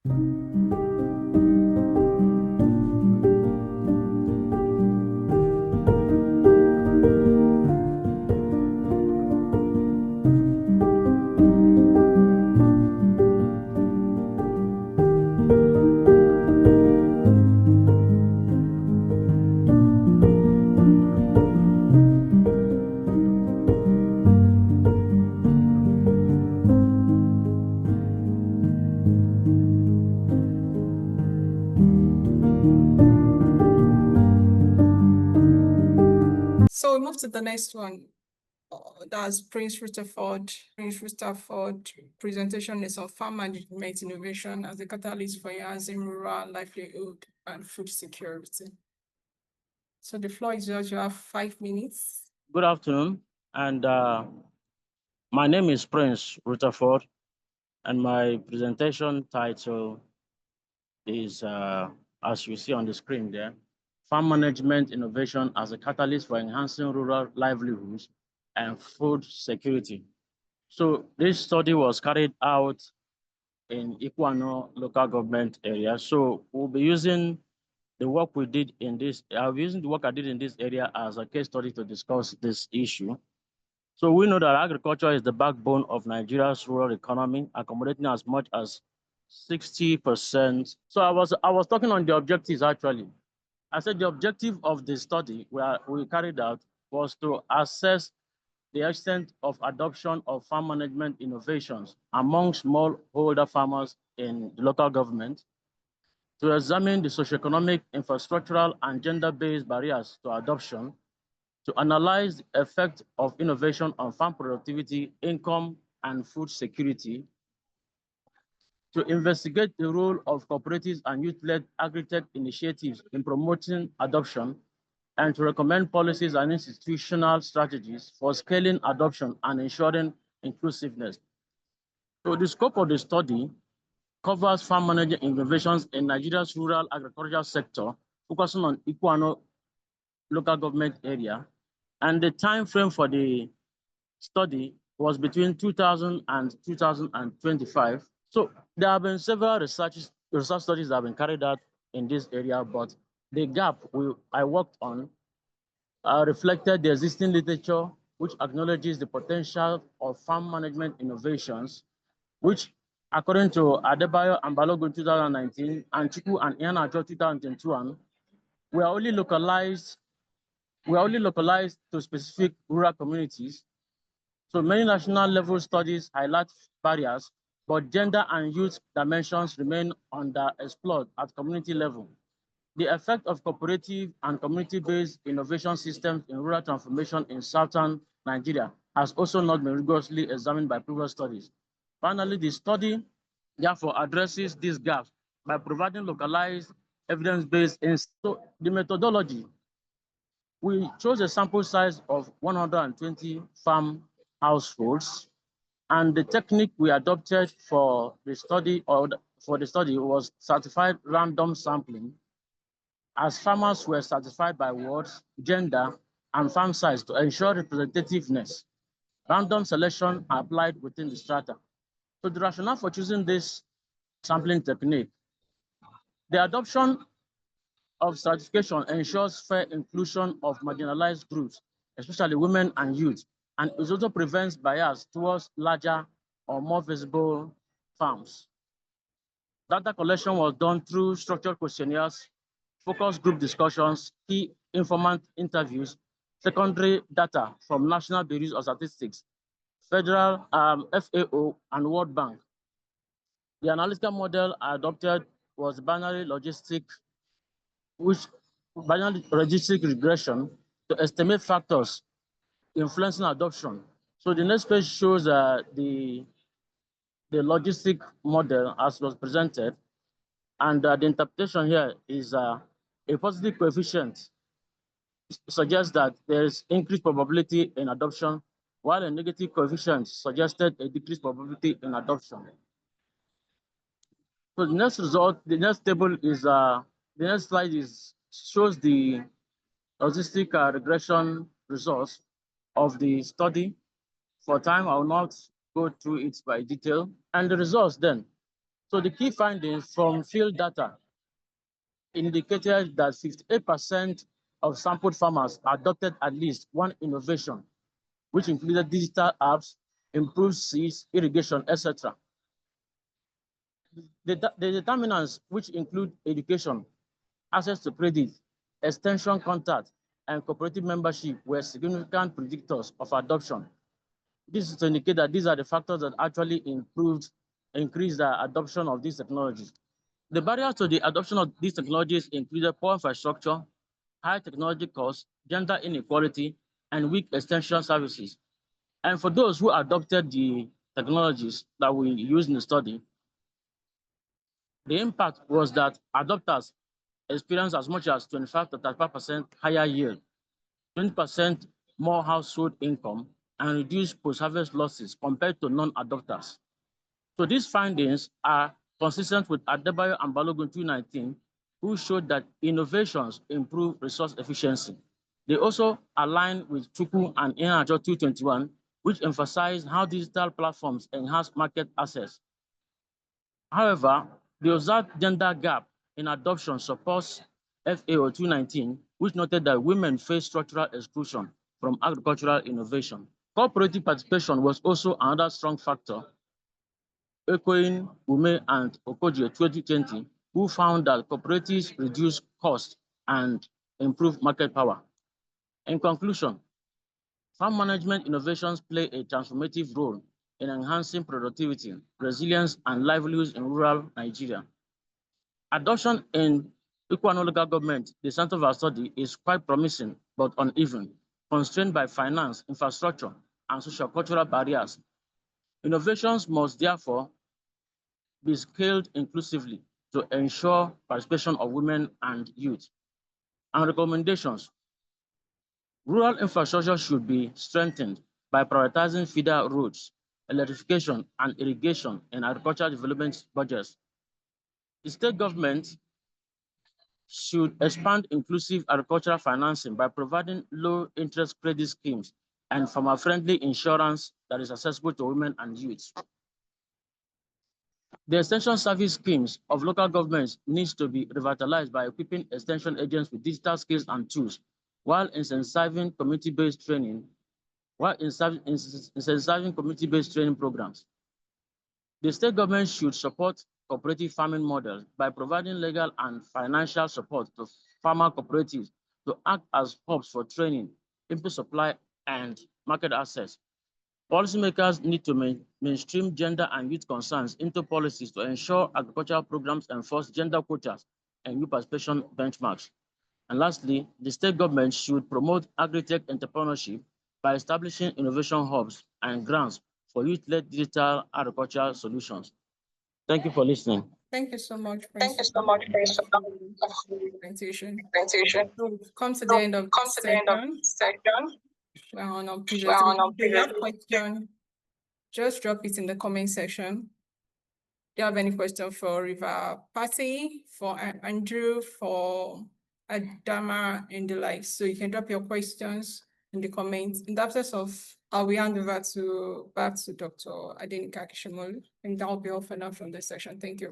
So we move to the next one. That's Prince Rutherford. Prince Rutherford presentation is on farm management innovation as a catalyst for enhancing rural livelihood and food security. So the floor is yours. You have 5 minutes. Good afternoon, and my name is Prince Rutherford, and my presentation title is, as you see on the screen there, Farm Management Innovation as a Catalyst for Enhancing Rural Livelihoods and Food Security. So this study was carried out in Ikuano local government area. So we'll be using the work we did in this, I'll be using the work I did in this area as a case study to discuss this issue. So we know that agriculture is the backbone of Nigeria's rural economy, accommodating as much as 60%. So I was talking on the objectives actually. I said the objective of the study we carried out was to assess the extent of adoption of farm management innovations among smallholder farmers in the local government, to examine the socioeconomic, infrastructural, and gender-based barriers to adoption, to analyze the effect of innovation on farm productivity, income, and food security, to investigate the role of cooperatives and youth-led agri-tech initiatives in promoting adoption, and to recommend policies and institutional strategies for scaling adoption and ensuring inclusiveness. So the scope of the study covers farm management innovations in Nigeria's rural agricultural sector, focusing on Ikuano local government area. And the time frame for the study was between 2000 and 2025. So there have been several research studies that have been carried out in this area, but the gap I worked on reflected the existing literature, which acknowledges the potential of farm management innovations, which, according to Adebayo and Balogun 2019 and Chuku and Iheanacho 2021, were only localized to specific rural communities. So many national level studies highlight barriers, but gender and youth dimensions remain underexplored at community level. The effect of cooperative and community-based innovation systems in rural transformation in southern Nigeria has also not been rigorously examined by previous studies. Finally, the study therefore addresses these gaps by providing localized evidence-based. So the methodology, we chose a sample size of 120 farm households, and the technique we adopted for the study was certified random sampling, as farmers were stratified by words, gender, and farm size to ensure representativeness. Random selection applied within the strata. So the rationale for choosing this sampling technique, the adoption of stratification ensures fair inclusion of marginalized groups, especially women and youth, and it also prevents bias towards larger or more visible farms. Data collection was done through structured questionnaires, focus group discussions, key informant interviews, secondary data from National Bureau of Statistics, Federal FAO, and World Bank. The analytical model adopted was binary logistic regression to estimate factors influencing adoption. So the next page shows the logistic model as was presented, and the interpretation here is a positive coefficient suggests that there is increased probability in adoption, while a negative coefficient suggested a decreased probability in adoption. So the next table is the next slide shows the logistic regression results of the study. For time, I will not go through it by detail. And the results then, So the key findings from field data indicated that 58% of sampled farmers adopted at least one innovation, which included digital apps, improved seeds, irrigation, etc. The determinants, which include education, access to credit, extension contact, and cooperative membership, were significant predictors of adoption. This is to indicate that these are the factors that actually increased the adoption of these technologies. The barriers to the adoption of these technologies included poor infrastructure, high technology costs, gender inequality, and weak extension services. And for those who adopted the technologies that we used in the study, the impact was that adopters experienced as much as 25 to 35% higher yield, 20% more household income, and reduced post-harvest losses compared to non-adopters. So these findings are consistent with Adebayo and Balogun 2019, who showed that innovations improve resource efficiency. They also align with Chukwu and Iheanacho 2021, which emphasized how digital platforms enhance market access. However, the observed gender gap in adoption supports FAO 219, which noted that women face structural exclusion from agricultural innovation. Cooperative participation was also another strong factor, echoing Ume and Okoje 2020, who found that cooperatives reduce costs and improve market power. In conclusion, farm management innovations play a transformative role in enhancing productivity, resilience, and livelihoods in rural Nigeria. Adoption in Ikwa local government, the center of our study, is quite promising but uneven, constrained by finance, infrastructure, and social-cultural barriers. Innovations must therefore be scaled inclusively to ensure participation of women and youth. And recommendations: rural infrastructure should be strengthened by prioritizing feeder roads, electrification, and irrigation in agricultural development budgets. The state government should expand inclusive agricultural financing by providing low-interest credit schemes and farmer-friendly insurance that is accessible to women and youth. The extension service schemes of local governments needs to be revitalized by equipping extension agents with digital skills and tools, while incentivizing community-based training, programs. The state government should support cooperative farming models by providing legal and financial support to farmer cooperatives to act as hubs for training, input supply, and market access. Policymakers need to mainstream gender and youth concerns into policies to ensure agricultural programs enforce gender quotas and youth participation benchmarks. And lastly, the state government should promote agri-tech entrepreneurship by establishing innovation hubs and grants for youth-led digital agricultural solutions. Thank you for listening. Thank you so much, Thank you Prince, so much for your presentation. presentation. So we've come to the end of Come this to the end of session. the session. We're on our We're on presentation. our If you have presentation. question, just drop it in the comment section. Do you have any question for River Party, for Andrew, for Adama, and the like? So you can drop your questions in the comments. In the absence of, I will hand over back to Dr. Adenika Kishimolu, and that will be all for now from this session. Thank you.